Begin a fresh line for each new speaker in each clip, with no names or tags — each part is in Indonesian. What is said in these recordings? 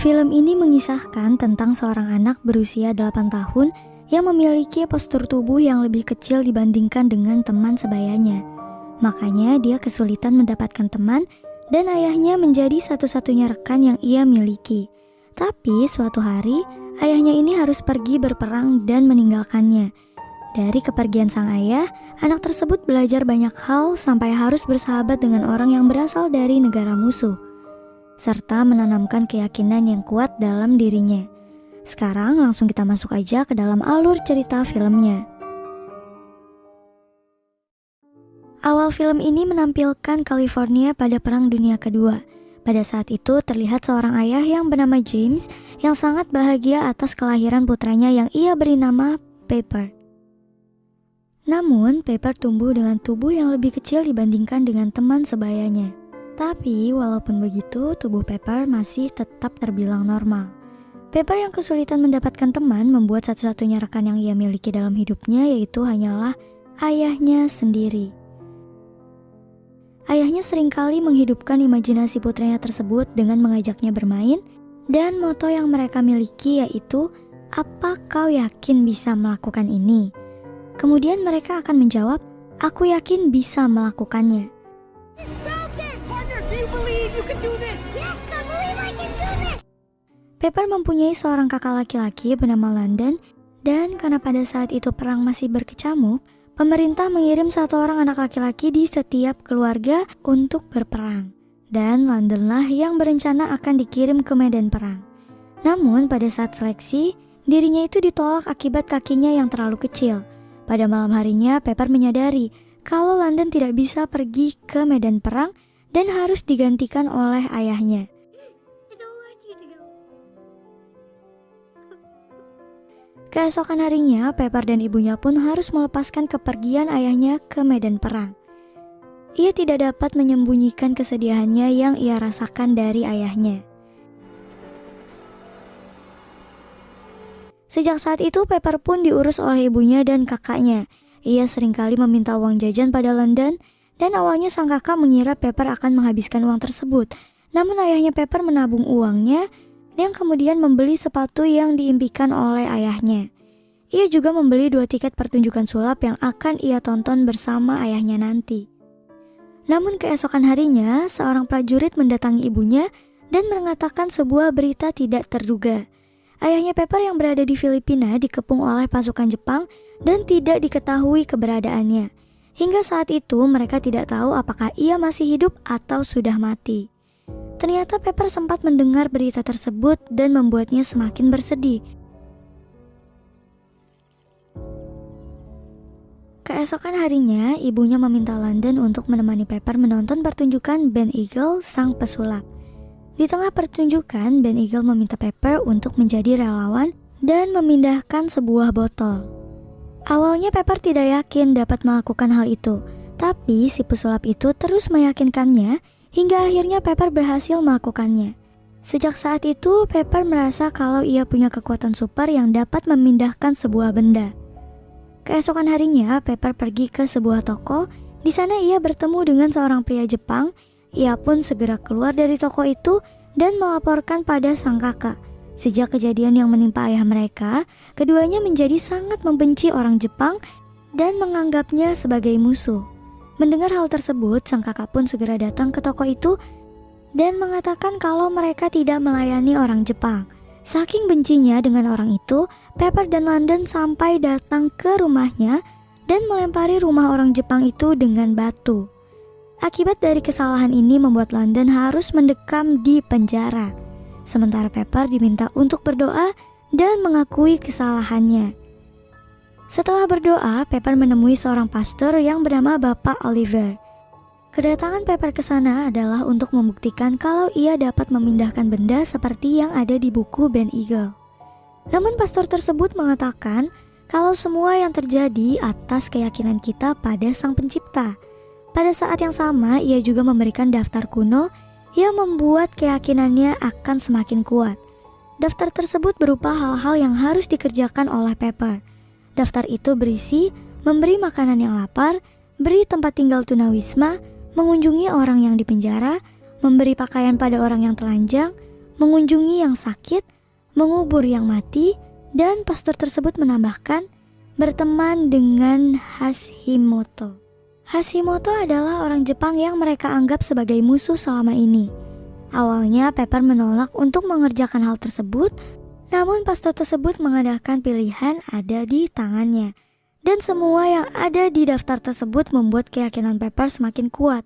Film ini mengisahkan tentang seorang anak berusia 8 tahun yang memiliki postur tubuh yang lebih kecil dibandingkan dengan teman sebayanya. Makanya dia kesulitan mendapatkan teman dan ayahnya menjadi satu-satunya rekan yang ia miliki. Tapi suatu hari, ayahnya ini harus pergi berperang dan meninggalkannya. Dari kepergian sang ayah, anak tersebut belajar banyak hal sampai harus bersahabat dengan orang yang berasal dari negara musuh, serta menanamkan keyakinan yang kuat dalam dirinya. Sekarang langsung kita masuk aja ke dalam alur cerita filmnya. Awal film ini menampilkan California pada Perang Dunia Kedua. Pada saat itu terlihat seorang ayah yang bernama James yang sangat bahagia atas kelahiran putranya yang ia beri nama Pepper. Namun Pepper tumbuh dengan tubuh yang lebih kecil dibandingkan dengan teman sebayanya. Tapi walaupun begitu, tubuh Pepper masih tetap terbilang normal. Pepper yang kesulitan mendapatkan teman membuat satu-satunya rekan yang ia miliki dalam hidupnya yaitu hanyalah ayahnya sendiri. Ayahnya seringkali menghidupkan imajinasi putranya tersebut dengan mengajaknya bermain, dan moto yang mereka miliki yaitu, "Apa kau yakin bisa melakukan ini?" Kemudian mereka akan menjawab, "Aku yakin bisa melakukannya." Pepper mempunyai seorang kakak laki-laki bernama London, dan karena pada saat itu perang masih berkecamuk, pemerintah mengirim satu orang anak laki-laki di setiap keluarga untuk berperang. Dan Londonlah yang berencana akan dikirim ke medan perang. Namun pada saat seleksi, dirinya itu ditolak akibat kakinya yang terlalu kecil. Pada malam harinya, Pepper menyadari kalau London tidak bisa pergi ke medan perang dan harus digantikan oleh ayahnya. Keesokan harinya, Pepper dan ibunya pun harus melepaskan kepergian ayahnya ke medan perang. Ia tidak dapat menyembunyikan kesedihannya yang ia rasakan dari ayahnya. Sejak saat itu, Pepper pun diurus oleh ibunya dan kakaknya. Ia seringkali meminta uang jajan pada London, dan awalnya sang kakak mengira Pepper akan menghabiskan uang tersebut. Namun ayahnya Pepper menabung uangnya, yang kemudian membeli sepatu yang diimpikan oleh ayahnya. Ia juga membeli 2 tiket pertunjukan sulap yang akan ia tonton bersama ayahnya nanti. Namun keesokan harinya, seorang prajurit mendatangi ibunya dan mengatakan sebuah berita tidak terduga. Ayahnya Pepper yang berada di Filipina dikepung oleh pasukan Jepang dan tidak diketahui keberadaannya. Hingga saat itu mereka tidak tahu apakah ia masih hidup atau sudah mati. Ternyata Pepper sempat mendengar berita tersebut dan membuatnya semakin bersedih. Keesokan harinya, ibunya meminta London untuk menemani Pepper menonton pertunjukan band Eagle, sang pesulap. Di tengah pertunjukan, band Eagle meminta Pepper untuk menjadi relawan dan memindahkan sebuah botol. Awalnya Pepper tidak yakin dapat melakukan hal itu, tapi si pesulap itu terus meyakinkannya hingga akhirnya Pepper berhasil melakukannya. Sejak saat itu, Pepper merasa kalau ia punya kekuatan super yang dapat memindahkan sebuah benda. Keesokan harinya, Pepper pergi ke sebuah toko. Di sana ia bertemu dengan seorang pria Jepang. Ia pun segera keluar dari toko itu dan melaporkan pada sang kakak. Sejak kejadian yang menimpa ayah mereka, keduanya menjadi sangat membenci orang Jepang dan menganggapnya sebagai musuh. Mendengar hal tersebut, sang kakak pun segera datang ke toko itu dan mengatakan kalau mereka tidak melayani orang Jepang. Saking bencinya dengan orang itu, Pepper dan London sampai datang ke rumahnya dan melempari rumah orang Jepang itu dengan batu. Akibat dari kesalahan ini membuat London harus mendekam di penjara. Sementara Pepper diminta untuk berdoa dan mengakui kesalahannya. Setelah berdoa, Pepper menemui seorang pastor yang bernama Bapak Oliver. Kedatangan Pepper ke sana adalah untuk membuktikan kalau ia dapat memindahkan benda seperti yang ada di buku band Eagle. Namun pastor tersebut mengatakan kalau semua yang terjadi atas keyakinan kita pada Sang Pencipta. Pada saat yang sama, ia juga memberikan daftar kuno yang membuat keyakinannya akan semakin kuat. Daftar tersebut berupa hal-hal yang harus dikerjakan oleh Pepper. Daftar itu berisi memberi makanan yang lapar, beri tempat tinggal tunawisma, mengunjungi orang yang dipenjara, memberi pakaian pada orang yang telanjang, mengunjungi yang sakit, mengubur yang mati, dan pastor tersebut menambahkan berteman dengan Hashimoto. Hashimoto adalah orang Jepang yang mereka anggap sebagai musuh selama ini. Awalnya Pepper menolak untuk mengerjakan hal tersebut, namun pastor tersebut mengadakan pilihan ada di tangannya. Dan semua yang ada di daftar tersebut membuat keyakinan Pepper semakin kuat.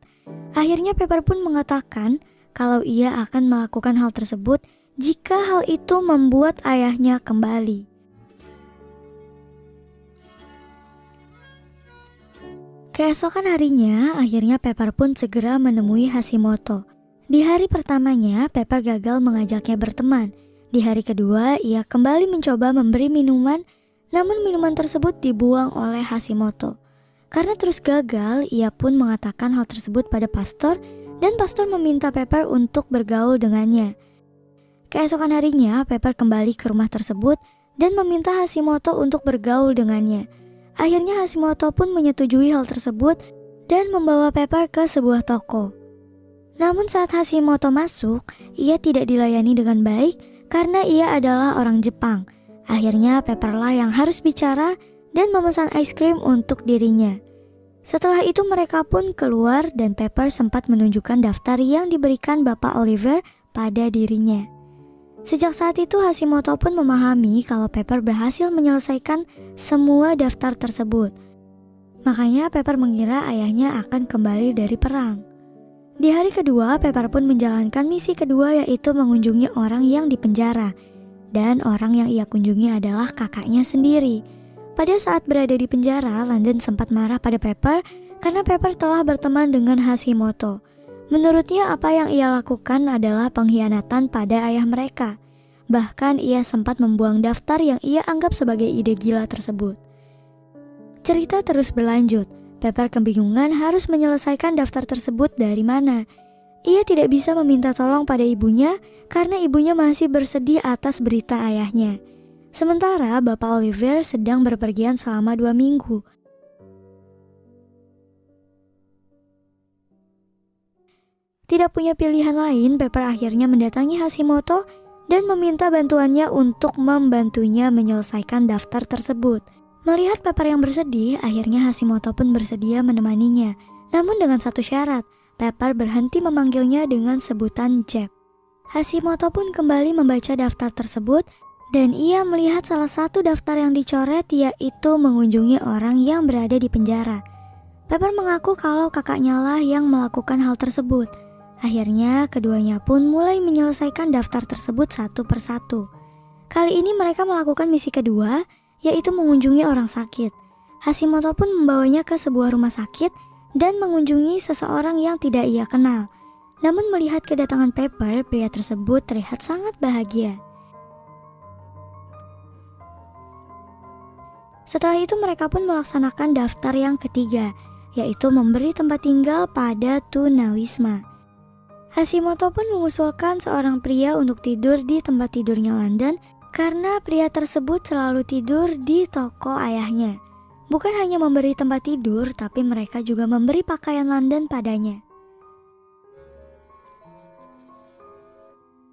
Akhirnya Pepper pun mengatakan kalau ia akan melakukan hal tersebut jika hal itu membuat ayahnya kembali. Keesokan harinya, akhirnya Pepper pun segera menemui Hashimoto. Di hari pertamanya, Pepper gagal mengajaknya berteman. Di hari kedua, ia kembali mencoba memberi minuman, namun minuman tersebut dibuang oleh Hashimoto. Karena terus gagal, ia pun mengatakan hal tersebut pada pastor, dan pastor meminta Pepper untuk bergaul dengannya. Keesokan harinya, Pepper kembali ke rumah tersebut dan meminta Hashimoto untuk bergaul dengannya. Akhirnya Hashimoto pun menyetujui hal tersebut dan membawa Pepper ke sebuah toko. Namun saat Hashimoto masuk, ia tidak dilayani dengan baik karena ia adalah orang Jepang. Akhirnya Pepper lah yang harus bicara dan memesan es krim untuk dirinya. Setelah itu mereka pun keluar dan Pepper sempat menunjukkan daftar yang diberikan Bapak Oliver pada dirinya. Sejak saat itu Hashimoto pun memahami kalau Pepper berhasil menyelesaikan semua daftar tersebut. Makanya Pepper mengira ayahnya akan kembali dari perang. Di hari kedua, Pepper pun menjalankan misi kedua, yaitu mengunjungi orang yang dipenjara. Dan orang yang ia kunjungi adalah kakaknya sendiri. Pada saat berada di penjara, London sempat marah pada Pepper karena Pepper telah berteman dengan Hashimoto. Menurutnya apa yang ia lakukan adalah pengkhianatan pada ayah mereka. Bahkan ia sempat membuang daftar yang ia anggap sebagai ide gila tersebut. Cerita terus berlanjut. Pepper kebingungan harus menyelesaikan daftar tersebut dari mana. Ia tidak bisa meminta tolong pada ibunya karena ibunya masih bersedih atas berita ayahnya. Sementara Bapak Oliver sedang berpergian selama 2 minggu. Tidak punya pilihan lain, Pepper akhirnya mendatangi Hashimoto dan meminta bantuannya untuk membantunya menyelesaikan daftar tersebut. Melihat Pepper yang bersedih, akhirnya Hashimoto pun bersedia menemaninya. Namun dengan satu syarat, Pepper berhenti memanggilnya dengan sebutan Jeb. Hashimoto pun kembali membaca daftar tersebut dan ia melihat salah satu daftar yang dicoret, yaitu mengunjungi orang yang berada di penjara. Pepper mengaku kalau kakaknya lah yang melakukan hal tersebut. Akhirnya keduanya pun mulai menyelesaikan daftar tersebut satu persatu. Kali ini mereka melakukan misi kedua, yaitu mengunjungi orang sakit. Hashimoto pun membawanya ke sebuah rumah sakit dan mengunjungi seseorang yang tidak ia kenal. Namun melihat kedatangan Pepper, pria tersebut terlihat sangat bahagia. Setelah itu mereka pun melaksanakan daftar yang ketiga, yaitu memberi tempat tinggal pada tunawisma. Hashimoto pun mengusulkan seorang pria untuk tidur di tempat tidurnya London karena pria tersebut selalu tidur di toko ayahnya. Bukan hanya memberi tempat tidur, tapi mereka juga memberi pakaian London padanya.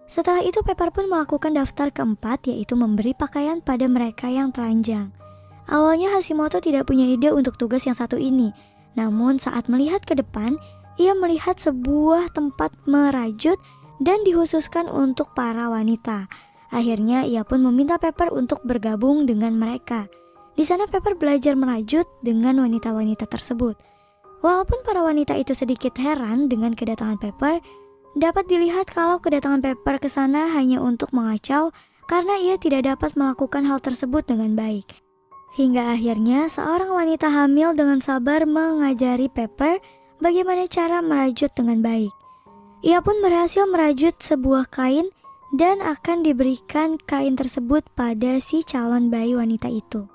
Setelah itu Pepper pun melakukan daftar keempat, yaitu memberi pakaian pada mereka yang telanjang. Awalnya Hashimoto tidak punya ide untuk tugas yang satu ini, namun saat melihat ke depan, ia melihat sebuah tempat merajut dan dikhususkan untuk para wanita. Akhirnya ia pun meminta Pepper untuk bergabung dengan mereka. Di sana Pepper belajar merajut dengan wanita-wanita tersebut. Walaupun para wanita itu sedikit heran dengan kedatangan Pepper, dapat dilihat kalau kedatangan Pepper ke sana hanya untuk mengacau karena ia tidak dapat melakukan hal tersebut dengan baik. Hingga akhirnya seorang wanita hamil dengan sabar mengajari Pepper bagaimana cara merajut dengan baik. Ia pun berhasil merajut sebuah kain dan akan diberikan kain tersebut pada si calon bayi wanita itu.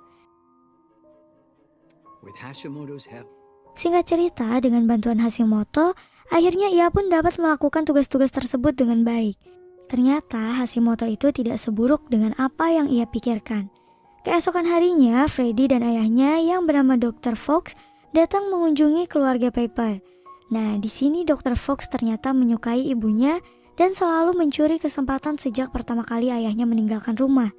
Singkat cerita, dengan bantuan Hashimoto, akhirnya ia pun dapat melakukan tugas-tugas tersebut dengan baik. Ternyata Hashimoto itu tidak seburuk dengan apa yang ia pikirkan. Keesokan harinya, Freddy dan ayahnya yang bernama Dr. Fox datang mengunjungi keluarga Pepper. Nah, di sini Dr. Fox ternyata menyukai ibunya dan selalu mencuri kesempatan sejak pertama kali ayahnya meninggalkan rumah.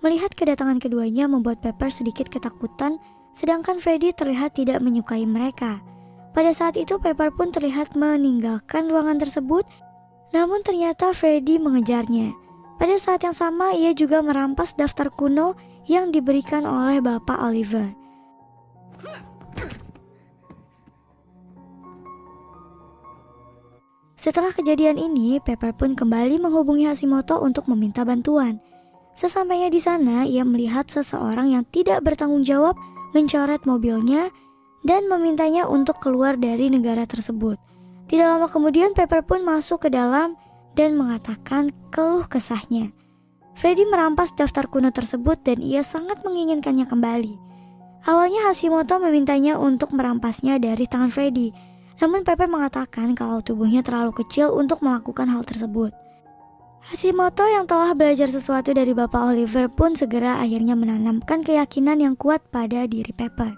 Melihat kedatangan keduanya membuat Pepper sedikit ketakutan, sedangkan Freddy terlihat tidak menyukai mereka. Pada saat itu Pepper pun terlihat meninggalkan ruangan tersebut, namun ternyata Freddy mengejarnya. Pada saat yang sama ia juga merampas daftar kuno yang diberikan oleh Bapak Oliver. Setelah kejadian ini, Pepper pun kembali menghubungi Hashimoto untuk meminta bantuan. Sesampainya di sana, ia melihat seseorang yang tidak bertanggung jawab mencoret mobilnya dan memintanya untuk keluar dari negara tersebut. Tidak lama kemudian Pepper pun masuk ke dalam dan mengatakan keluh kesahnya. Freddy merampas daftar kuno tersebut dan ia sangat menginginkannya kembali. Awalnya Hashimoto memintanya untuk merampasnya dari tangan Freddy, namun Pepper mengatakan kalau tubuhnya terlalu kecil untuk melakukan hal tersebut. Hashimoto yang telah belajar sesuatu dari Bapak Oliver pun segera akhirnya menanamkan keyakinan yang kuat pada diri Pepper.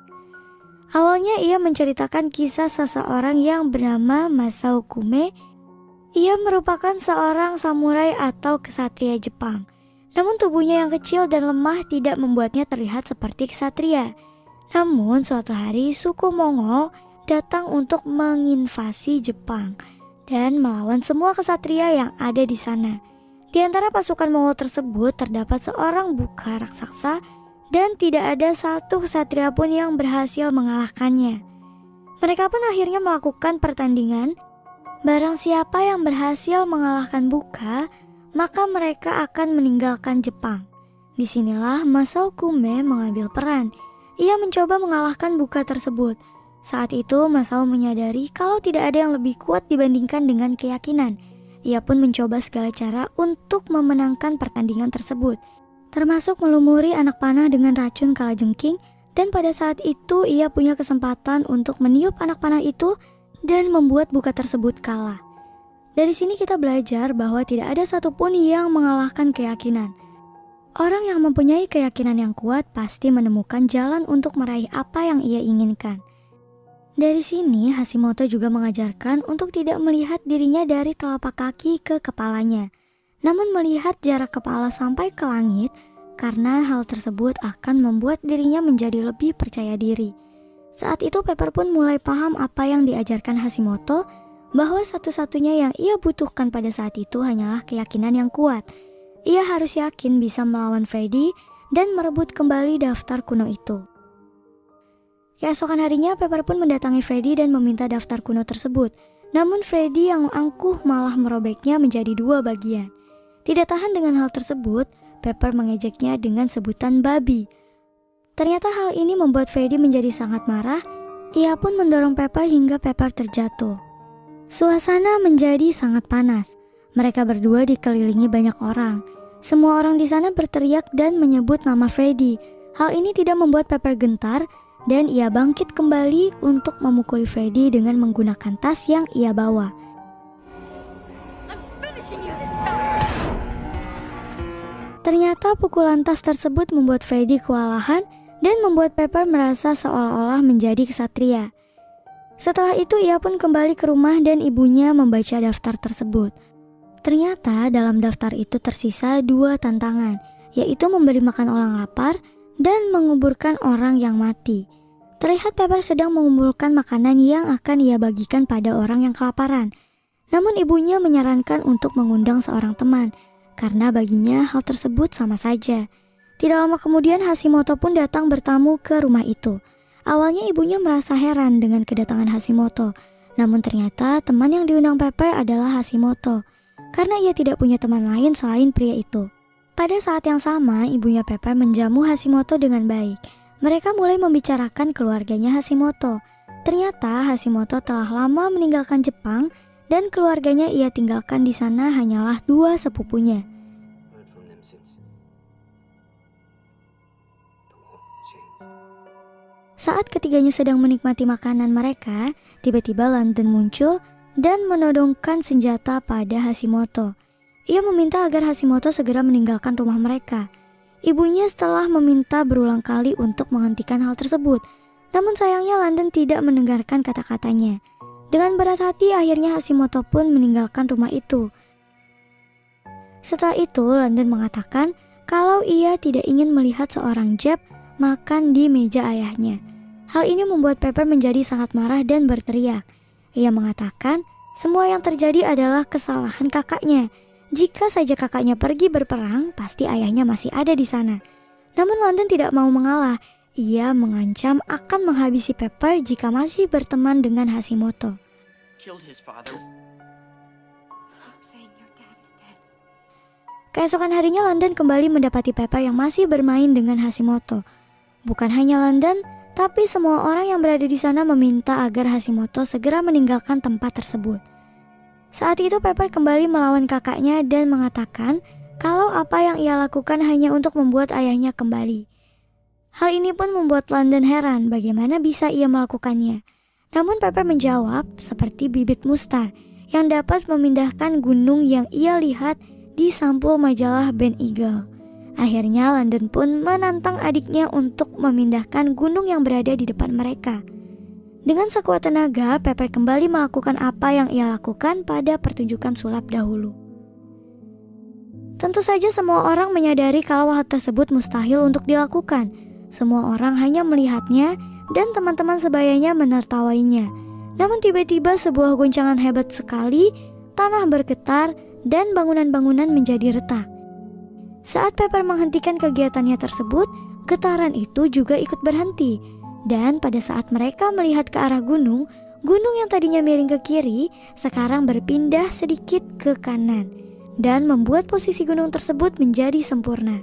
Awalnya ia menceritakan kisah seseorang yang bernama Masao Kume. Ia merupakan seorang samurai atau ksatria Jepang. Namun tubuhnya yang kecil dan lemah tidak membuatnya terlihat seperti ksatria. Namun suatu hari suku Mongol datang untuk menginvasi Jepang dan melawan semua ksatria yang ada di sana. Di antara pasukan Mongol tersebut terdapat seorang buka raksasa dan tidak ada satu ksatria pun yang berhasil mengalahkannya. Mereka pun akhirnya melakukan pertandingan. Barang siapa yang berhasil mengalahkan buka, maka mereka akan meninggalkan Jepang. Disinilah Masao Kume mengambil peran. Ia mencoba mengalahkan buka tersebut. Saat itu Masao menyadari kalau tidak ada yang lebih kuat dibandingkan dengan keyakinan. Ia pun mencoba segala cara untuk memenangkan pertandingan tersebut, termasuk melumuri anak panah dengan racun kalajengking, dan pada saat itu ia punya kesempatan untuk meniup anak panah itu dan membuat buka tersebut kalah. Dari sini kita belajar bahwa tidak ada satupun yang mengalahkan keyakinan. Orang yang mempunyai keyakinan yang kuat pasti menemukan jalan untuk meraih apa yang ia inginkan. Dari sini Hashimoto juga mengajarkan untuk tidak melihat dirinya dari telapak kaki ke kepalanya, namun melihat jarak kepala sampai ke langit, karena hal tersebut akan membuat dirinya menjadi lebih percaya diri. Saat itu Pepper pun mulai paham apa yang diajarkan Hashimoto, bahwa satu-satunya yang ia butuhkan pada saat itu hanyalah keyakinan yang kuat. Ia harus yakin bisa melawan Freddy dan merebut kembali daftar kuno itu. Keesokan harinya Pepper pun mendatangi Freddy dan meminta daftar kuno tersebut. Namun Freddy yang angkuh malah merobeknya menjadi dua bagian. Tidak tahan dengan hal tersebut, Pepper mengejeknya dengan sebutan babi. Ternyata hal ini membuat Freddy menjadi sangat marah. Ia pun mendorong Pepper hingga Pepper terjatuh. Suasana menjadi sangat panas. Mereka berdua dikelilingi banyak orang. Semua orang di sana berteriak dan menyebut nama Freddy. Hal ini tidak membuat Pepper gentar, dan ia bangkit kembali untuk memukuli Freddy dengan menggunakan tas yang ia bawa. Ternyata pukulan tas tersebut membuat Freddy kewalahan dan membuat Pepper merasa seolah-olah menjadi ksatria. Setelah itu ia pun kembali ke rumah dan ibunya membaca daftar tersebut. Ternyata dalam daftar itu tersisa 2 tantangan, yaitu memberi makan orang lapar dan menguburkan orang yang mati. Terlihat Pepper sedang mengumpulkan makanan yang akan ia bagikan pada orang yang kelaparan. Namun ibunya menyarankan untuk mengundang seorang teman, karena baginya hal tersebut sama saja. Tidak lama kemudian Hashimoto pun datang bertamu ke rumah itu. Awalnya ibunya merasa heran dengan kedatangan Hashimoto, namun ternyata teman yang diundang Pepper adalah Hashimoto, karena ia tidak punya teman lain selain pria itu. Pada saat yang sama, ibunya Pepper menjamu Hashimoto dengan baik. Mereka mulai membicarakan keluarganya Hashimoto. Ternyata Hashimoto telah lama meninggalkan Jepang dan keluarganya ia tinggalkan di sana hanyalah 2 sepupunya. Saat ketiganya sedang menikmati makanan mereka, tiba-tiba London muncul dan menodongkan senjata pada Hashimoto. Ia meminta agar Hashimoto segera meninggalkan rumah mereka. Ibunya setelah meminta berulang kali untuk menghentikan hal tersebut, namun sayangnya London tidak mendengarkan kata-katanya. Dengan berat hati akhirnya Hashimoto pun meninggalkan rumah itu. Setelah itu, London mengatakan kalau ia tidak ingin melihat seorang Jeb makan di meja ayahnya. Hal ini membuat Pepper menjadi sangat marah dan berteriak. Ia mengatakan semua yang terjadi adalah kesalahan kakaknya. Jika saja kakaknya pergi berperang, pasti ayahnya masih ada di sana. Namun London tidak mau mengalah. Ia mengancam akan menghabisi Pepper jika masih berteman dengan Hashimoto. Keesokan harinya London kembali mendapati Pepper yang masih bermain dengan Hashimoto. Bukan hanya London, tapi semua orang yang berada di sana meminta agar Hashimoto segera meninggalkan tempat tersebut. Saat itu Pepper kembali melawan kakaknya dan mengatakan kalau apa yang ia lakukan hanya untuk membuat ayahnya kembali. Hal ini pun membuat London heran bagaimana bisa ia melakukannya. Namun Pepper menjawab seperti bibit mustar yang dapat memindahkan gunung yang ia lihat di sampul majalah Ben Eagle. Akhirnya London pun menantang adiknya untuk memindahkan gunung yang berada di depan mereka. Dengan sekuat tenaga, Pepper kembali melakukan apa yang ia lakukan pada pertunjukan sulap dahulu. Tentu saja semua orang menyadari kalau hal tersebut mustahil untuk dilakukan. Semua orang hanya melihatnya dan teman-teman sebayanya menertawainya. Namun tiba-tiba sebuah goncangan hebat sekali, tanah bergetar dan bangunan-bangunan menjadi retak. Saat Pepper menghentikan kegiatannya tersebut, getaran itu juga ikut berhenti. Dan pada saat mereka melihat ke arah gunung, gunung yang tadinya miring ke kiri sekarang berpindah sedikit ke kanan dan membuat posisi gunung tersebut menjadi sempurna.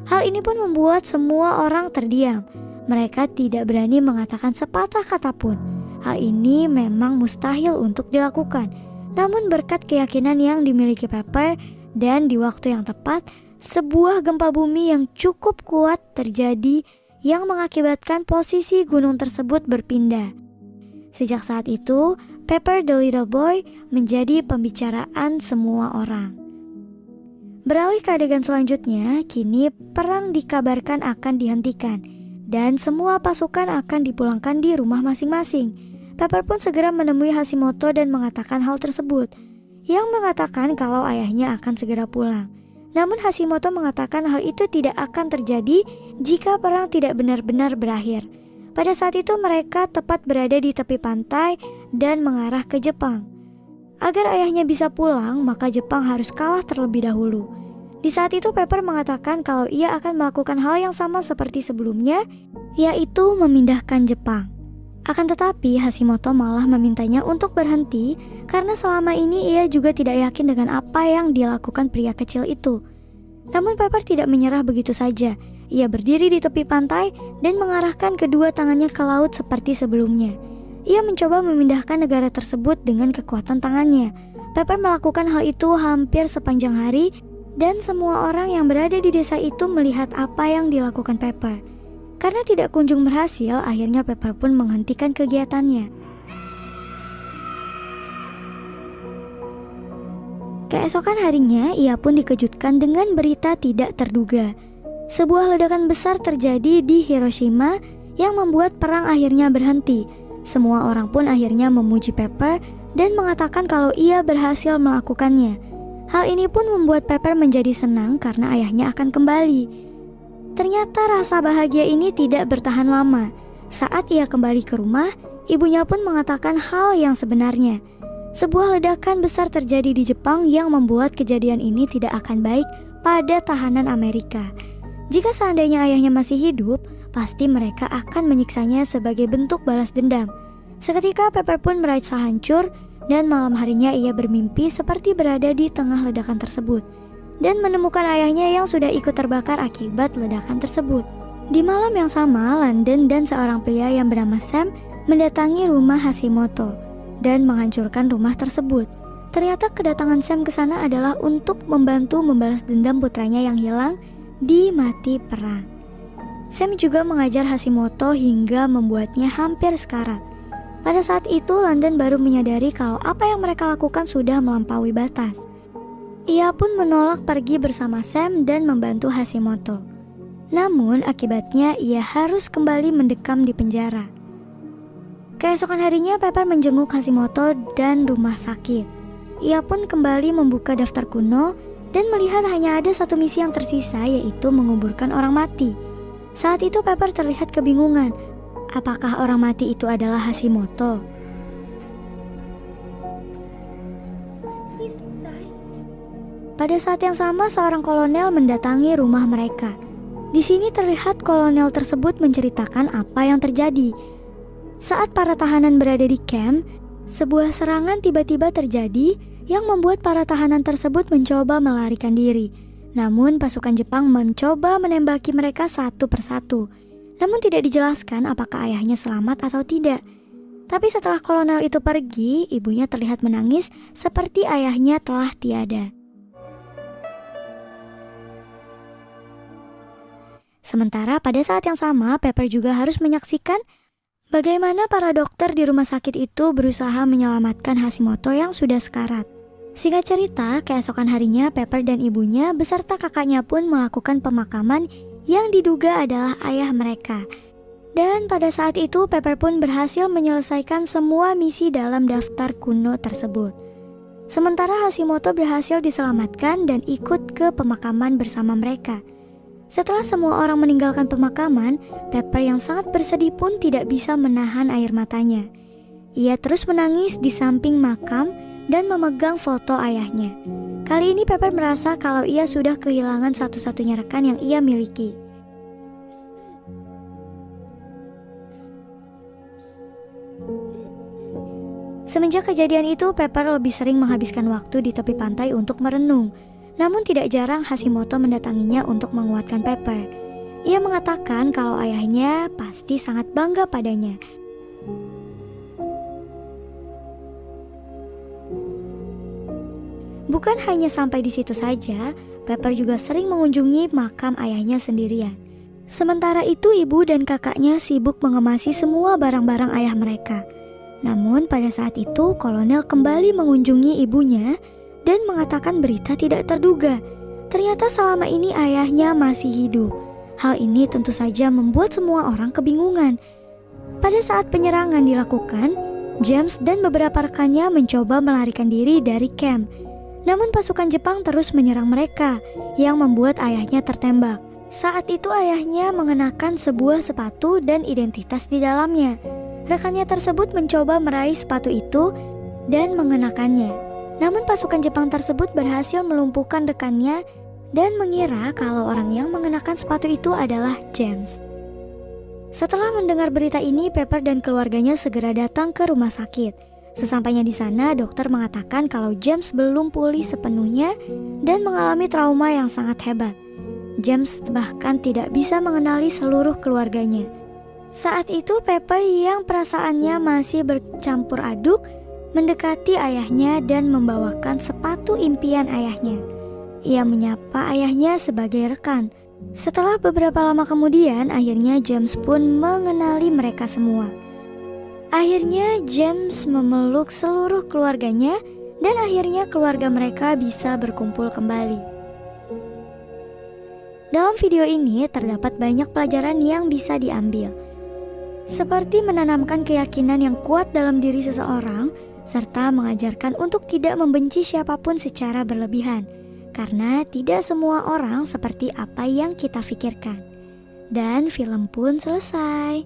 Hal ini pun membuat semua orang terdiam. Mereka tidak berani mengatakan sepatah kata pun. Hal ini memang mustahil untuk dilakukan. Namun berkat keyakinan yang dimiliki Pepper dan di waktu yang tepat, sebuah gempa bumi yang cukup kuat terjadi yang mengakibatkan posisi gunung tersebut berpindah. Sejak saat itu, Pepper the Little Boy menjadi pembicaraan semua orang. Beralih ke adegan selanjutnya, kini perang dikabarkan akan dihentikan dan semua pasukan akan dipulangkan di rumah masing-masing. Pepper pun segera menemui Hashimoto dan mengatakan hal tersebut, yang mengatakan kalau ayahnya akan segera pulang. Namun Hashimoto mengatakan hal itu tidak akan terjadi jika perang tidak benar-benar berakhir. Pada saat itu mereka tepat berada di tepi pantai dan mengarah ke Jepang. Agar ayahnya bisa pulang, maka Jepang harus kalah terlebih dahulu. Di saat itu Pepper mengatakan kalau ia akan melakukan hal yang sama seperti sebelumnya, yaitu memindahkan Jepang. Akan tetapi Hashimoto malah memintanya untuk berhenti karena selama ini ia juga tidak yakin dengan apa yang dilakukan pria kecil itu. Namun Pepper tidak menyerah begitu saja. Ia berdiri di tepi pantai dan mengarahkan kedua tangannya ke laut seperti sebelumnya. Ia mencoba memindahkan negara tersebut dengan kekuatan tangannya. Pepper melakukan hal itu hampir sepanjang hari dan semua orang yang berada di desa itu melihat apa yang dilakukan Pepper. Karena tidak kunjung berhasil, akhirnya Pepper pun menghentikan kegiatannya. Keesokan harinya, ia pun dikejutkan dengan berita tidak terduga. Sebuah ledakan besar terjadi di Hiroshima yang membuat perang akhirnya berhenti. Semua orang pun akhirnya memuji Pepper dan mengatakan kalau ia berhasil melakukannya. Hal ini pun membuat Pepper menjadi senang karena ayahnya akan kembali. Ternyata rasa bahagia ini tidak bertahan lama. Saat ia kembali ke rumah, ibunya pun mengatakan hal yang sebenarnya. Sebuah ledakan besar terjadi di Jepang yang membuat kejadian ini tidak akan baik pada tahanan Amerika. Jika seandainya ayahnya masih hidup, pasti mereka akan menyiksanya sebagai bentuk balas dendam. Seketika Pepper pun merasa hancur dan malam harinya ia bermimpi seperti berada di tengah ledakan tersebut dan menemukan ayahnya yang sudah ikut terbakar akibat ledakan tersebut. Di malam yang sama, London dan seorang pria yang bernama Sam mendatangi rumah Hashimoto dan menghancurkan rumah tersebut. Ternyata kedatangan Sam ke sana adalah untuk membantu membalas dendam putranya yang hilang di mati perang. Sam juga mengajar Hashimoto hingga membuatnya hampir sekarat. Pada saat itu, London baru menyadari kalau apa yang mereka lakukan sudah melampaui batas. Ia pun menolak pergi bersama Sam dan membantu Hashimoto. Namun akibatnya ia harus kembali mendekam di penjara. Keesokan harinya Pepper menjenguk Hashimoto dan rumah sakit. Ia pun kembali membuka daftar kuno dan melihat hanya ada satu misi yang tersisa, yaitu menguburkan orang mati. Saat itu Pepper terlihat kebingungan. Apakah orang mati itu adalah Hashimoto? Pada saat yang sama, seorang kolonel mendatangi rumah mereka. Di sini terlihat kolonel tersebut menceritakan apa yang terjadi. Saat para tahanan berada di camp, sebuah serangan tiba-tiba terjadi yang membuat para tahanan tersebut mencoba melarikan diri. Namun pasukan Jepang mencoba menembaki mereka satu persatu. Namun tidak dijelaskan apakah ayahnya selamat atau tidak. Tapi setelah kolonel itu pergi, ibunya terlihat menangis seperti ayahnya telah tiada. Sementara pada saat yang sama, Pepper juga harus menyaksikan bagaimana para dokter di rumah sakit itu berusaha menyelamatkan Hashimoto yang sudah sekarat. Singkat cerita, keesokan harinya Pepper dan ibunya beserta kakaknya pun melakukan pemakaman yang diduga adalah ayah mereka. Dan pada saat itu Pepper pun berhasil menyelesaikan semua misi dalam daftar kuno tersebut. Sementara Hashimoto berhasil diselamatkan dan ikut ke pemakaman bersama mereka. Setelah semua orang meninggalkan pemakaman, Pepper yang sangat bersedih pun tidak bisa menahan air matanya. Ia terus menangis di samping makam dan memegang foto ayahnya. Kali ini Pepper merasa kalau ia sudah kehilangan satu-satunya rekan yang ia miliki. Semenjak kejadian itu, Pepper lebih sering menghabiskan waktu di tepi pantai untuk merenung. Namun tidak jarang Hashimoto mendatanginya untuk menguatkan Pepper. Ia mengatakan kalau ayahnya pasti sangat bangga padanya. Bukan hanya sampai di situ saja, Pepper juga sering mengunjungi makam ayahnya sendirian. Sementara itu ibu dan kakaknya sibuk mengemasi semua barang-barang ayah mereka. Namun pada saat itu kolonel kembali mengunjungi ibunya dan mengatakan berita tidak terduga. Ternyata selama ini ayahnya masih hidup. Hal ini tentu saja membuat semua orang kebingungan. Pada saat penyerangan dilakukan, James dan beberapa rekannya mencoba melarikan diri dari camp. Namun pasukan Jepang terus menyerang mereka, yang membuat ayahnya tertembak. Saat itu ayahnya mengenakan sebuah sepatu dan identitas di dalamnya. Rekannya tersebut mencoba meraih sepatu itu dan mengenakannya. Namun pasukan Jepang tersebut berhasil melumpuhkan rekannya dan mengira kalau orang yang mengenakan sepatu itu adalah James. Setelah mendengar berita ini, Pepper dan keluarganya segera datang ke rumah sakit. Sesampainya di sana, dokter mengatakan kalau James belum pulih sepenuhnya dan mengalami trauma yang sangat hebat. James bahkan tidak bisa mengenali seluruh keluarganya. Saat itu Pepper yang perasaannya masih bercampur aduk mendekati ayahnya dan membawakan sepatu impian ayahnya. Ia menyapa ayahnya sebagai rekan. Setelah beberapa lama kemudian, akhirnya James pun mengenali mereka semua. Akhirnya James memeluk seluruh keluarganya dan akhirnya keluarga mereka bisa berkumpul kembali. Dalam video ini terdapat banyak pelajaran yang bisa diambil, seperti menanamkan keyakinan yang kuat dalam diri seseorang, serta mengajarkan untuk tidak membenci siapapun secara berlebihan, karena tidak semua orang seperti apa yang kita pikirkan. Dan film pun selesai.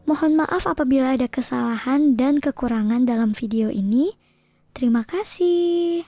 Mohon maaf apabila ada kesalahan dan kekurangan dalam video ini. Terima kasih.